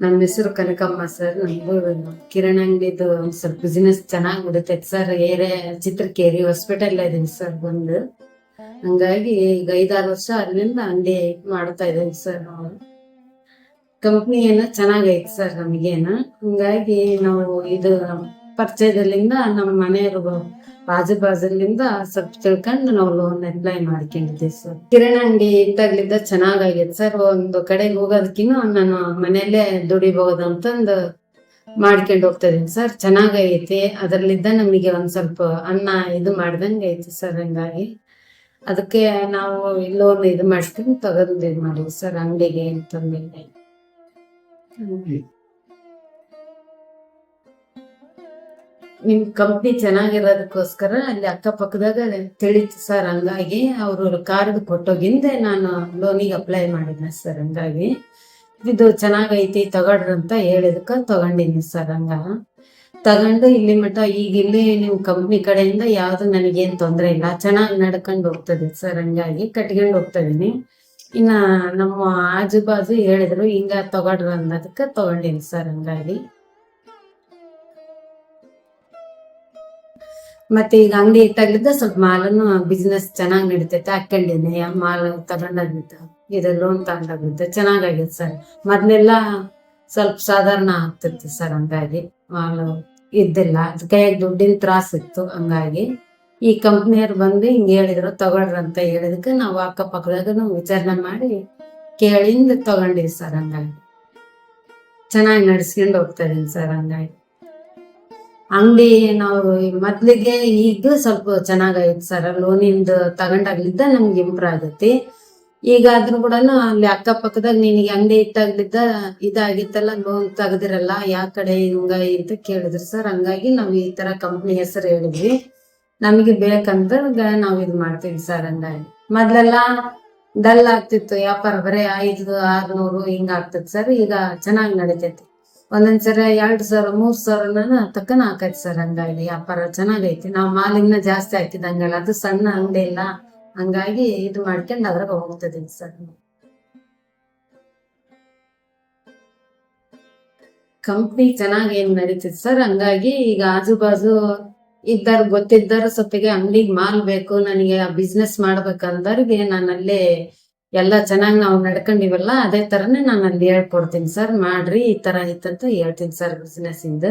ನಮ್ಮ ಹೆಸರು ಕನಕಮ್ಮ ಸರ್. ನಮ್ದು ಕಿರಾಣಿ ಅಂಗಡಿದು ಒಂದ್ ಸ್ವಲ್ಪ ಬಿಸಿನೆಸ್ ಚೆನ್ನಾಗಿ ನಡೀತೈತೆ ಸರ್. ಚಿತ್ರಕೇರಿ ಹಾಸ್ಪಿಟಲ್ ಇದೀನಿ ಸರ್ ಬಂದು. ಹಂಗಾಗಿ ಈಗ 5-6 ವರ್ಷ ಅಲ್ಲಿಂದ ಅಂಗಡಿ ಮಾಡ್ತಾ ಇದೀನಿ ಸರ್. ನಾವು ಕಂಪ್ನಿ ಏನೋ ಚೆನ್ನಾಗೈತೆ ಸರ್ ನಮಗೇನ. ಹಂಗಾಗಿ ನಾವು ಇದು ಪರಿಚಯದಲ್ಲಿಂದ ನಮ್ಮ ಮನೆಯವ್ರು ಬಾಜುಲಿಂದ ಸ್ವಲ್ಪ ತಿಳ್ಕೊಂಡು ನಾವು ಲೋನ್ ಅಪ್ಲೈ ಮಾಡ್ಕೊಂಡಿದ್ದೀವಿ ಸರ್. ಕಿರಾಣಿ ಅಂಗಡಿ ಇದ್ದಾಗ್ಲಿದ್ದ ಚೆನ್ನಾಗೈತೆ ಸರ್. ಒಂದು ಕಡೆಗೆ ಹೋಗೋದಕ್ಕಿಂತ ನಾನು ಮನೆಯಲ್ಲೇ ದುಡಿಬಹುದು ಅಂತಂದು ಮಾಡ್ಕೊಂಡು ಹೋಗ್ತಾ ಇದೀನಿ ಸರ್. ಚೆನ್ನಾಗೈತಿ. ಅದ್ರಲ್ಲಿದ್ದ ನಮಗೆ ಒಂದ್ ಸ್ವಲ್ಪ ಅನ್ನ ಇದು ಮಾಡ್ದಂಗೆ ಐತಿ ಸರ್. ಹಂಗಾಗಿ ಅದಕ್ಕೆ ನಾವು ಲೋನ್ ಇದು ಮಾಡ್ಕೊಂಡು ತಗೊಂಡ್ ಇದು ಮಾಡಿವಿ ಸರ್ ಅಂಗಡಿಗೆ ಅಂತಂದ್ಮೇಲೆ. ನಿಮ್ ಕಂಪ್ನಿ ಚೆನ್ನಾಗಿರೋದಕ್ಕೋಸ್ಕರ ಅಲ್ಲಿ ಅಕ್ಕಪಕ್ಕದಾಗ ತಿಳಿತು ಸರ್. ಹಂಗಾಗಿ ಅವರು ಕಾರ್ಡ್ ಕೊಟ್ಟೋಗಿಂದೆ ನಾನು ಲೋನಿಗೆ ಅಪ್ಲೈ ಮಾಡಿದ್ನೆ ಸರ್. ಹಂಗಾಗಿ ಇದು ಚೆನ್ನಾಗೈತಿ ತಗೊಳ್ರಿ ಅಂತ ಹೇಳಿದಕ್ಕ ತಗೊಂಡಿನಿ ಸರ್. ತಗೊಂಡು ಇಲ್ಲಿ ಮಟ್ಟ ಈಗ ಇಲ್ಲಿ ನಿಮ್ ಕಂಪ್ನಿ ಕಡೆಯಿಂದ ಯಾವ್ದು ನನಗೇನ್ ತೊಂದ್ರೆ ಇಲ್ಲ, ಚೆನ್ನಾಗಿ ನಡ್ಕೊಂಡು ಹೋಗ್ತದೆ ಸರ್. ಹಂಗಾಗಿ ಕಟ್ಕೊಂಡು ಹೋಗ್ತಾ ಇದೀನಿ. ಇನ್ನ ನಮ್ಮ ಆಜು ಬಾಜು ಹೇಳಿದ್ರು ಹಿಂಗ ತಗೊಳ್ರಿ ಅನ್ನೋದಕ್ಕ ತಗೊಂಡಿನಿ ಸರ್. ಹಂಗಾಗಿ ಮತ್ತೆ ಈಗ ಅಂಗಡಿ ಇಟ್ಟಾಗ್ಲಿದ್ದ ಸ್ವಲ್ಪ ಮಾಲನ್ನು ಬಿಸ್ನೆಸ್ ಚೆನ್ನಾಗಿ ನಡೀತೈತೆ. ಹಾಕೊಂಡಿನಿ ಮಾಲ್ ತಗೊಂಡಾಗ್ಲಿದ್ದ ಇದು ಲೋನ್ ತಗೊಂಡಾಗ್ಲಿದ್ದ ಚೆನ್ನಾಗೈತೆ ಸರ್. ಮೊದ್ಲೆಲ್ಲ ಸ್ವಲ್ಪ ಸಾಧಾರಣ ಆಗ್ತಿತ್ತು ಸರ್. ಹಂಗಾಗಿ ಮಾಲ್ ಇದ್ದಿಲ್ಲ, ಕೈಯಾಗ ದುಡ್ಡಿನ ತ್ರಾಸ ಇತ್ತು. ಹಂಗಾಗಿ ಈ ಕಂಪ್ನಿಯವ್ರು ಬಂದು ಹಿಂಗ ಹೇಳಿದ್ರು ತಗೊಳ್ರಿ ಅಂತ ಹೇಳಿದಕ್ಕೆ ನಾವು ಅಕ್ಕಪಕ್ಕದಾಗ ವಿಚಾರಣೆ ಮಾಡಿ ಕೇಳಿಂದ ತಗೊಂಡಿವಿ ಸರ್. ಹಂಗಾಗಿ ಚೆನ್ನಾಗಿ ನಡ್ಸ್ಕೊಂಡು ಹೋಗ್ತಾ ಇದೀನಿ ಸರ್. ಹಂಗಾಗಿ ಅಂಗಡಿ ನಾವು ಮೊದ್ಲಿಗೆ ಈಗ ಸ್ವಲ್ಪ ಚೆನ್ನಾಗೈತೆ ಸರ್. ಲೋನಿಂದ ತಗೊಂಡಾಗ್ಲಿದ್ದ ನಮ್ಗೆ ಇಂಪ್ರೂವ್ ಆಗೈತಿ. ಈಗ ಆದ್ರೂ ಕೂಡ ಅಲ್ಲಿ ಅಕ್ಕಪಕ್ಕದಾಗ ನಿನಗೆ ಅಂಗಡಿ ಇಟ್ಟಾಗ್ಲಿದ್ದ ಇದಾಗಿತ್ತಲ್ಲ, ಲೋನ್ ತೆಗ್ದಿರಲ್ಲ, ಯಾವ ಕಡೆ ಹಿಂಗ ಅಂತ ಕೇಳಿದ್ರು ಸರ್. ಹಂಗಾಗಿ ನಾವ್ ಈ ತರ ಕಂಪ್ನಿ ಹೆಸರು ಹೇಳಿದ್ವಿ. ನಮಗೆ ಬೇಕಂತ ನಾವ್ ಇದು ಮಾಡ್ತೀವಿ ಸರ್. ಹಂಗಾಗಿ ಮೊದ್ಲೆಲ್ಲ ಡಲ್ ಆಗ್ತಿತ್ತು ವ್ಯಾಪಾರ, ಬರೀ 500-600 ಹಿಂಗ ಆಗ್ತದೆ ಸರ್. ಈಗ ಚೆನ್ನಾಗಿ ನಡೀತೈತಿ. ಒಂದೊಂದ್ಸರಿ 2,000-3,000 ತಕ್ಕನ ಹಾಕೈತಿ ಸರ್. ಹಂಗಾಗಿ ವ್ಯಾಪಾರ ಚೆನ್ನಾಗೈತಿ. ನಾವು ಮಾಲಿನ ಜಾಸ್ತಿ ಹಾಕಿದಂಗಲ್ಲ, ಅದು ಸಣ್ಣ ಅಂಗಡಿ ಇಲ್ಲ. ಹಂಗಾಗಿ ಇದು ಮಾಡ್ಕೊಂಡು ಅದ್ರಾಗ ಹೋಗ್ತದೀನಿ ಸರ್. ಕಂಪ್ನಿ ಚೆನ್ನಾಗಿ ಏನ್ ನಡೀತಿದ್ ಸರ್. ಹಂಗಾಗಿ ಈಗ ಆಜು ಬಾಜು ಗೊತ್ತಿದ್ದಾರ ಸೊಪ್ಪಿಗೆ ಅಂಗಡಿಗೆ ಮಾಲ್ ಬೇಕು, ನನಗೆ ಬಿಸ್ನೆಸ್ ಮಾಡ್ಬೇಕಂದವ್ರಿಗೆ ನಾನು ಅಲ್ಲೇ ಎಲ್ಲ ಚೆನ್ನಾಗಿ ನಾವು ನಡ್ಕೊಂಡಿವಲ್ಲ, ಅದೇ ತರನೇ ನಾನು ಅಲ್ಲಿ ಹೇಳ್ಕೊಡ್ತೀನಿ ಸರ್. ಮಾಡ್ರಿ ಈ ತರ ಐತಂತ ಹೇಳ್ತೀನಿ ಸರ್ ಬಿಸ್ನೆಸ್ ಇಂದ.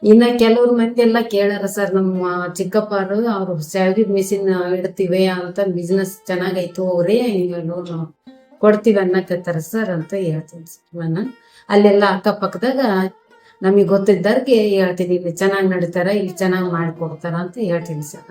ಇನ್ನ ಕೆಲವ್ರ ಮಂದಿ ಎಲ್ಲ ಕೇಳಾರ ಸರ್, ನಮ್ಮ ಚಿಕ್ಕಪ್ಪರು ಅವ್ರು ಸ್ಯಾವ್ರಿ ಮಿಷಿನ್ ಇಡ್ತೀವಿ ಅಂತ, ಬಿಸ್ನೆಸ್ ಚೆನ್ನಾಗೈತು ಹೋಗ್ರಿ ಲೋನ್ ಕೊಡ್ತೀವಿ ಅನ್ನಕತ್ತಾರ ಸರ್ ಅಂತ ಹೇಳ್ತೀನಿ ಸರ್. ನಾನು ಅಲ್ಲೆಲ್ಲ ಅಕ್ಕಪಕ್ಕದಾಗ ನಮಗೆ ಗೊತ್ತಿದ್ದವ್ರಿಗೆ ಹೇಳ್ತೀನಿ, ಇಲ್ಲಿ ಚೆನ್ನಾಗಿ ನಡೀತಾರ, ಇಲ್ಲಿ ಚೆನ್ನಾಗಿ ಮಾಡ್ಕೊಡ್ತಾರ ಅಂತ ಹೇಳ್ತೀನಿ ಸರ್.